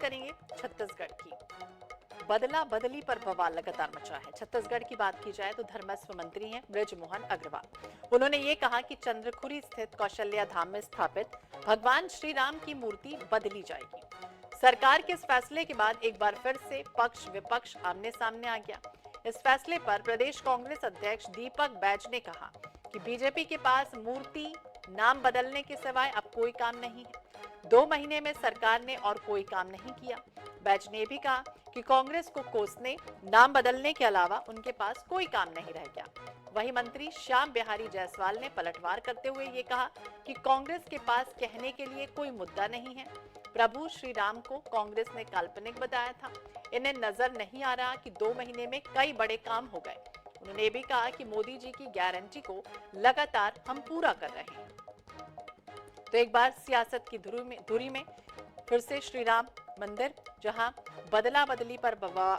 करेंगे छत्तीसगढ़ की। बदला बदली पर बवाल लगातार मचा है। छत्तीसगढ़ की बात की जाए तो धर्मस्व मंत्री हैं बृजमोहन अग्रवाल। उन्होंने ये कहा कि चंद्रखुरी स्थित कौशल्या धाम में स्थापित भगवान श्री राम की मूर्ति बदली जाएगी। सरकार के इस फैसले के बाद एक बार फिर से पक्ष विपक्ष आमने सामने आ गया। इस फैसले पर प्रदेश कांग्रेस अध्यक्ष दीपक बैज ने कहा कि बीजेपी के पास मूर्ति नाम बदलने के सिवाय अब कोई काम नहीं है। 2 महीने में सरकार ने और कोई काम नहीं किया। बैज ने भी कहा कि कांग्रेस को कोसने, नाम बदलने के अलावा उनके पास कोई काम नहीं रह गया। वहीं मंत्री श्याम बिहारी जायसवाल ने पलटवार करते हुए ये कहा कि कांग्रेस के पास कहने के लिए कोई मुद्दा नहीं है। प्रभु श्री राम को कांग्रेस ने काल्पनिक बताया था। इन्हें नजर नहीं आ रहा कि 2 महीने में कई बड़े काम हो गए। उन्होंने ये भी कहा कि मोदी जी की गारंटी को लगातार हम पूरा कर रहे हैं। तो एक बार सियासत की धुरी में फिर से श्री राम मंदिर, जहां बदला बदली पर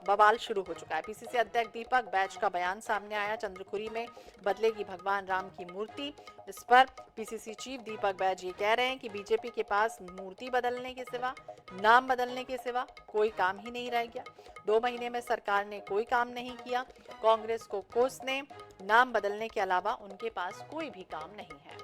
बवाल शुरू हो चुका है। पीसीसी अध्यक्ष दीपक बैज का बयान सामने आया। चंद्रखुरी में बदलेगी भगवान राम की मूर्ति। इस पर पीसीसी चीफ दीपक बैज ये कह रहे हैं कि बीजेपी के पास मूर्ति बदलने के सिवा, नाम बदलने के सिवा कोई काम ही नहीं रह गया। 2 महीने में सरकार ने कोई काम नहीं किया। कांग्रेस को कोसने, नाम बदलने के अलावा उनके पास कोई भी काम नहीं है।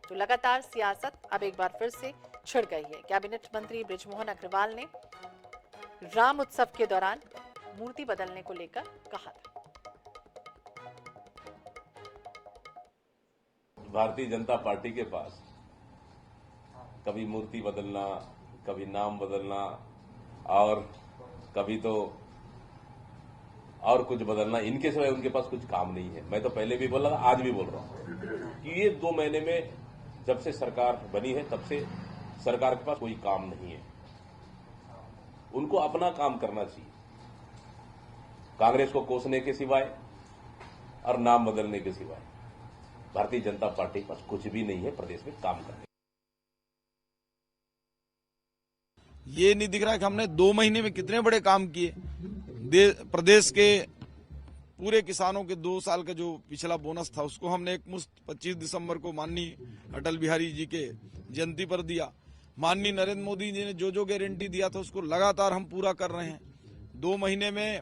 तो लगातार सियासत अब एक बार फिर से छिड़ गई है। कैबिनेट मंत्री बृजमोहन अग्रवाल ने राम उत्सव के दौरान मूर्ति बदलने को लेकर कहा था। भारतीय जनता पार्टी के पास कभी मूर्ति बदलना, कभी नाम बदलना और कभी तो और कुछ बदलना, इनके सिवाय उनके पास कुछ काम नहीं है। मैं तो पहले भी बोल रहा था, आज भी बोल रहा हूं कि ये 2 महीने में जब से सरकार बनी है तब से सरकार के पास कोई काम नहीं है। उनको अपना काम करना चाहिए। कांग्रेस को कोसने के सिवाय और नाम बदलने के सिवाय भारतीय जनता पार्टी के पास कुछ भी नहीं है प्रदेश में काम करने। ये नहीं दिख रहा कि हमने 2 महीने में कितने बड़े काम किए। प्रदेश के पूरे किसानों के 2 साल का जो पिछला बोनस था उसको हमने एक मुश्त 25 दिसंबर को माननीय अटल बिहारी जी के जयंती पर दिया। माननीय नरेंद्र मोदी जी ने जो जो गारंटी दिया था उसको लगातार हम पूरा कर रहे हैं। 2 महीने में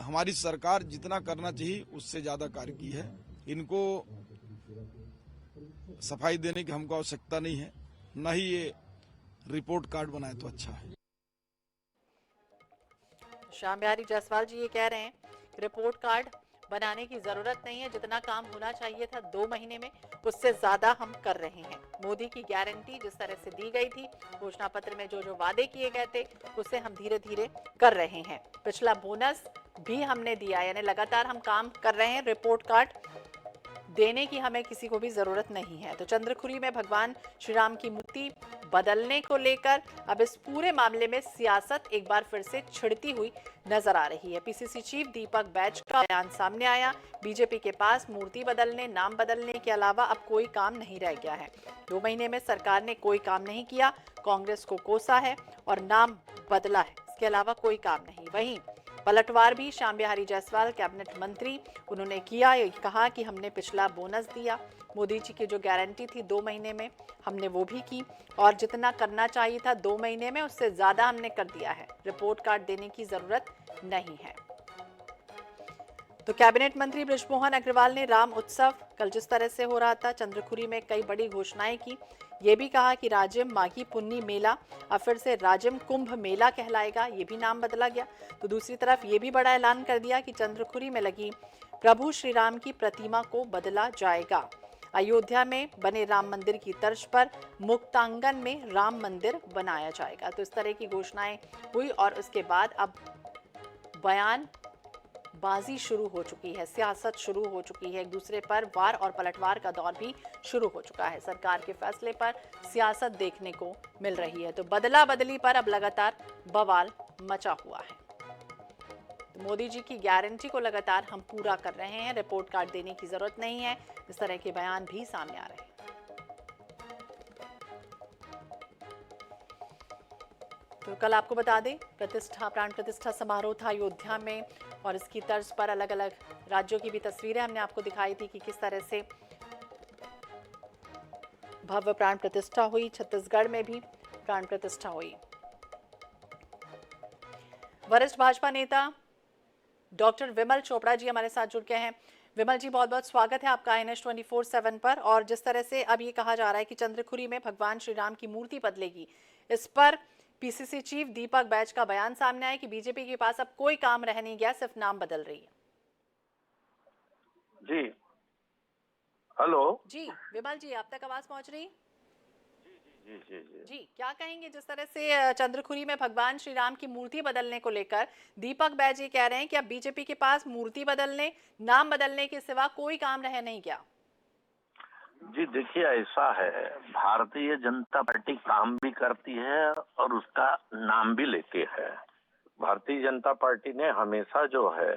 हमारी सरकार जितना करना चाहिए उससे ज्यादा कार्य की है। इनको सफाई देने की हमको आवश्यकता नहीं है, न ही ये रिपोर्ट कार्ड बनाए तो अच्छा है। श्याम बिहारी जायसवाल जी ये कह रहे हैं रिपोर्ट कार्ड बनाने की जरूरत नहीं है। जितना काम होना चाहिए था 2 महीने में, उससे ज्यादा हम कर रहे हैं। मोदी की गारंटी जिस तरह से दी गई थी, घोषणा पत्र में जो जो वादे किए गए थे, उससे हम धीरे धीरे कर रहे हैं। पिछला बोनस भी हमने दिया, यानी लगातार हम काम कर रहे हैं। रिपोर्ट कार्ड देने की हमें किसी को भी जरूरत नहीं है। तो चंद्रखुरी में भगवान श्री राम की मूर्ति बदलने को लेकर अब इस पूरे मामले में सियासत एक बार फिर से छिड़ती हुई नजर आ रही है। पीसीसी चीफ दीपक बैज का बयान सामने आया। बीजेपी के पास मूर्ति बदलने, नाम बदलने के अलावा अब कोई काम नहीं रह गया है। 2 महीने में सरकार ने कोई काम नहीं किया। कांग्रेस को कोसा है और नाम बदला है, इसके अलावा कोई काम नहीं। वहीं पलटवार भी श्याम बिहारी जायसवाल कैबिनेट मंत्री, उन्होंने किया, कहा कि हमने पिछला बोनस दिया। मोदी जी की जो गारंटी थी 2 महीने में, हमने वो भी की और जितना करना चाहिए था 2 महीने में उससे ज्यादा हमने कर दिया है। रिपोर्ट कार्ड देने की जरूरत नहीं है। तो कैबिनेट मंत्री बृजमोहन अग्रवाल ने राम उत्सव कल जिस तरह से हो रहा था, चंद्रखुरी में कई बड़ी घोषणाएं की। ये भी कहा कि राजिम माघी पुन्नी मेला अब फिर से राजिम कुंभ मेला कहलाएगा, ये भी नाम बदला गया। तो दूसरी तरफ ये भी बड़ा ऐलान कर दिया कि चंद्रखुरी में लगी प्रभु श्री राम की प्रतिमा को बदला जाएगा। अयोध्या में बने राम मंदिर की तर्ज पर मुक्तांगन में राम मंदिर बनाया जाएगा। तो इस तरह की घोषणाएं हुई और उसके बाद अब बयान बाजी शुरू हो चुकी है, सियासत शुरू हो चुकी है। एक दूसरे पर वार और पलटवार का दौर भी शुरू हो चुका है। सरकार के फैसले पर सियासत देखने को मिल रही है। तो बदला बदली पर अब लगातार बवाल मचा हुआ है। तो मोदी जी की गारंटी को लगातार हम पूरा कर रहे हैं, रिपोर्ट कार्ड देने की जरूरत नहीं है, इस तरह के बयान भी सामने आ रहे हैं। तो कल आपको बता दें, प्राण प्रतिष्ठा समारोह था अयोध्या में और इसकी तर्ज पर अलग अलग राज्यों की भी तस्वीरें हमने आपको दिखाई थी कि किस तरह से भव्य प्राण प्रतिष्ठा हुई। छत्तीसगढ़ में भी प्राण प्रतिष्ठा हुई। वरिष्ठ भाजपा नेता डॉक्टर विमल चोपड़ा जी हमारे साथ जुड़ गए हैं। विमल जी, बहुत बहुत स्वागत है आपका INS 24/7 पर। और जिस तरह से अब ये कहा जा रहा है कि चंद्रखुरी में भगवान श्री राम की मूर्ति बदलेगी, इस पर PCC चीफ दीपक बैज का बयान सामने आया कि बीजेपी के पास अब कोई काम रह नहीं गया, सिर्फ नाम बदल रही है। जी हेलो जी विमल जी, आप तक आवाज पहुंच रही? जी जी जी जी, क्या कहेंगे जिस तरह से चंद्रखुरी में भगवान श्री राम की मूर्ति बदलने को लेकर दीपक बैज ये कह रहे हैं कि अब बीजेपी के पास मूर्ति बदलने, नाम बदलने के सिवा कोई काम रह नहीं गया। जी देखिए, ऐसा है, भारतीय जनता पार्टी काम भी करती है और उसका नाम भी लेती है। भारतीय जनता पार्टी ने हमेशा जो है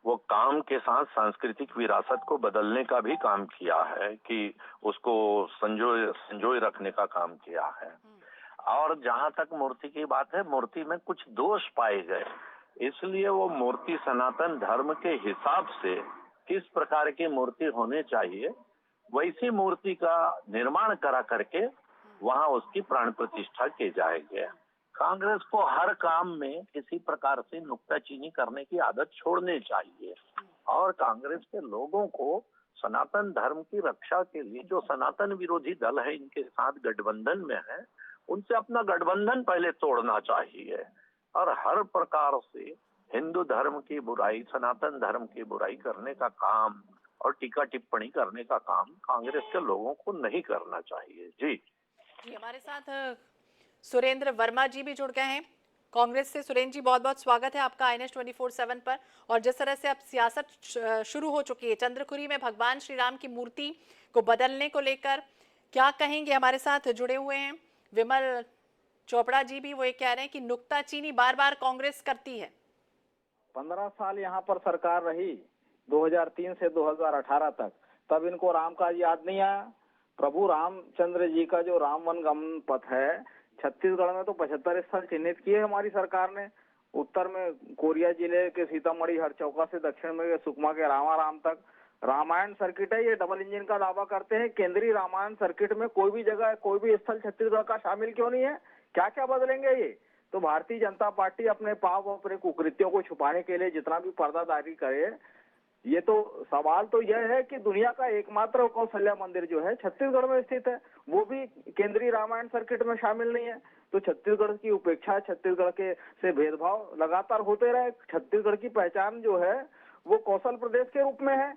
वो काम के साथ सांस्कृतिक विरासत को बदलने का भी काम किया है, कि उसको संजोए रखने का काम किया है। और जहां तक मूर्ति की बात है, मूर्ति में कुछ दोष पाए गए, इसलिए वो मूर्ति सनातन धर्म के हिसाब से किस प्रकार की मूर्ति होनी चाहिए वैसी मूर्ति का निर्माण करा करके वहां उसकी प्राण प्रतिष्ठा की जाएगी। कांग्रेस को हर काम में किसी प्रकार से नुक्ताचीनी करने की आदत छोड़नी चाहिए और कांग्रेस के लोगों को सनातन धर्म की रक्षा के लिए जो सनातन विरोधी दल है इनके साथ गठबंधन में है, उनसे अपना गठबंधन पहले तोड़ना चाहिए और हर प्रकार से हिंदू धर्म की बुराई, सनातन धर्म की बुराई करने का काम और टीका टिप्पणी करने का काम कांग्रेस के लोगों को नहीं करना चाहिए। जी हमारे साथ सुरेंद्र वर्मा जी भी जुड़ गए हैं कांग्रेस से। सुरेंद्र जी, बहुत बहुत स्वागत है आपका INS 24/7 पर। और जिस तरह से अब सियासत शुरू हो चुकी है, चंद्रखुरी में भगवान श्री राम की मूर्ति को बदलने को लेकर क्या कहेंगे? हमारे साथ जुड़े हुए हैं विमल चोपड़ा जी भी, वो ये कह रहे हैं कि नुक्ताचीनी बार बार कांग्रेस करती है। 15 साल यहाँ पर सरकार रही, 2003 से 2018 तक, तब इनको राम का याद नहीं आया। प्रभु रामचंद्र जी का जो राम वन गमन पथ है, छत्तीसगढ़ में तो 75 स्थल चिन्हित किए हमारी सरकार ने। उत्तर में कोरिया जिले के सीतामढ़ी हरचौका से दक्षिण में सुकमा के रामाराम तक रामायण सर्किट है। ये डबल इंजन का दावा करते हैं। केंद्रीय रामायण सर्किट में कोई भी जगह, कोई भी स्थल छत्तीसगढ़ का शामिल क्यों नहीं है? क्या क्या बदलेंगे ये? तो भारतीय जनता पार्टी अपने पाप, अपने कुकृत्यों को छुपाने के लिए जितना भी पर्दादारी करे, ये तो सवाल तो यह है कि दुनिया का एकमात्र कौशल्या मंदिर जो है छत्तीसगढ़ में स्थित है, वो भी केंद्रीय रामायण सर्किट में शामिल नहीं है। तो छत्तीसगढ़ की उपेक्षा, छत्तीसगढ़ के से भेदभाव लगातार होते रहे। छत्तीसगढ़ की पहचान जो है वो कौशल प्रदेश के रूप में है,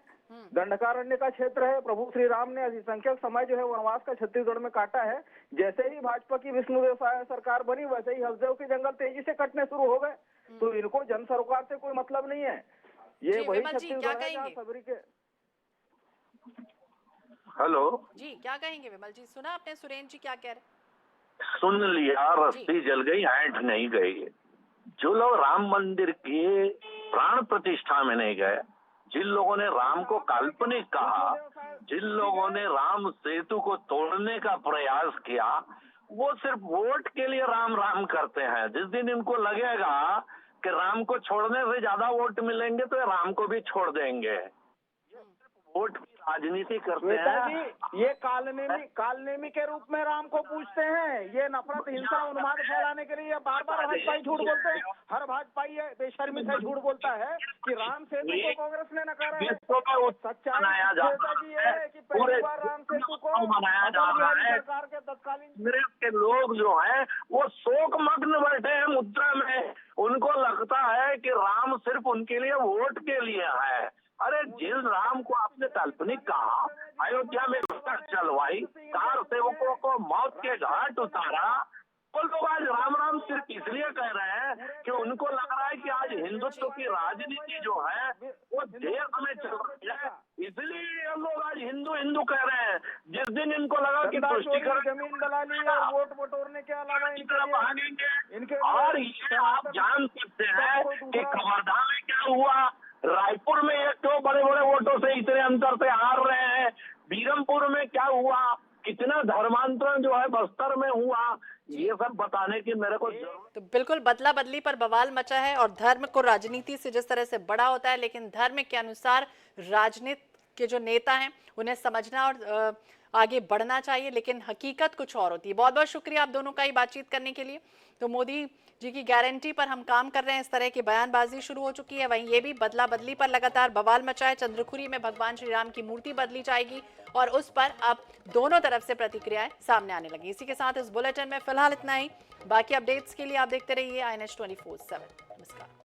दंडकारण्य का क्षेत्र है। प्रभु श्री राम ने अधिसंख्यक समय जो है वनवास का छत्तीसगढ़ में काटा है। जैसे ही भाजपा की विष्णुदेव साय सरकार बनी, वैसे ही हसदेव के जंगल तेजी से कटने शुरू हो गए। तो इनको जन सरोकार से कोई मतलब नहीं है। ये वही छत्तीसगढ़ है जहाँ सबरी के। हेलो जी, क्या कहेंगे विमल जी? सुना आपने सुरेंद्र जी क्या कह रहे? सुन लिया, रस्सी जल गई, ऐंठ नहीं गई। जो लोग राम मंदिर के प्राण प्रतिष्ठा में नहीं गए, जिन लोगों ने राम को काल्पनिक कहा, जिन लोगों ने राम सेतु को तोड़ने का प्रयास किया, वो सिर्फ वोट के लिए राम राम करते हैं। जिस दिन इनको लगेगा कि राम को छोड़ने से ज्यादा वोट मिलेंगे तो राम को भी छोड़ देंगे। वोट की राजनीति करते हैं। ये कालनेमी के रूप में राम को पूछते हैं। ये नफरत, हिंसा, उन्माद फैलाने के लिए बार बार भाजपाई झूठ बोलते हैं। हर भाजपाई बेशर्मी से झूठ बोलता है कि राम सेतु को कांग्रेस ने नकारा है। सच्चाई जी है कि पहली बार राम सेतु को मनाया जा रहा है। सरकार के तत्कालीन कांग्रेस के लोग जो हैं वो शोक मग्न बैठे हैं मुद्रा में। उनको लगता है कि राम सिर्फ उनके लिए वोट के लिए है। अरे जिस राम को आपने काल्पनिक कहा, अयोध्या में लश्कर चलवाई, कार सेवकों को मौत के घाट उतारा, वो लोग आज राम राम सिर्फ इसलिए कह रहे हैं कि उनको लग रहा है कि आज हिंदुत्व की राजनीति जो है वो देश में चल रही है, इसलिए ये लोग आज हिंदू हिंदू कह रहे हैं। जिस दिन इनको लगा कि तुष्टिकरण, जमीन दलाली और वोट बटोरने के अलावा भागेंगे। और ये आप जान सकते हैं कि कवर्धा में क्या हुआ, रायपुर में ये क्यों बड़े बड़े वोटों से इतने अंतर से हार रहे हैं, बीरमपुर में क्या हुआ, कितना धर्मांतरण जो है बस्तर में हुआ, ये सब बताने की मेरे को तो बिल्कुल बदला बदली पर बवाल मचा है। और धर्म को राजनीति से जिस तरह से बड़ा होता है, लेकिन धर्म के अनुसार राजनीति के जो नेता हैं उन्हें समझना और आगे बढ़ना चाहिए, लेकिन हकीकत कुछ और होती है। बहुत बहुत शुक्रिया आप दोनों का ही बातचीत करने के लिए। तो मोदी जी की गारंटी पर हम काम कर रहे हैं, इस तरह की बयानबाजी शुरू हो चुकी है। वहीं ये भी बदला बदली पर लगातार बवाल मचा है। चंद्रखुरी में भगवान श्री राम की मूर्ति बदली जाएगी और उस पर अब दोनों तरफ से प्रतिक्रियाएं सामने आने लगी। इसी के साथ इस बुलेटिन में फिलहाल इतना ही। बाकी अपडेट्स के लिए आप देखते रहिए INH 24/7। नमस्कार।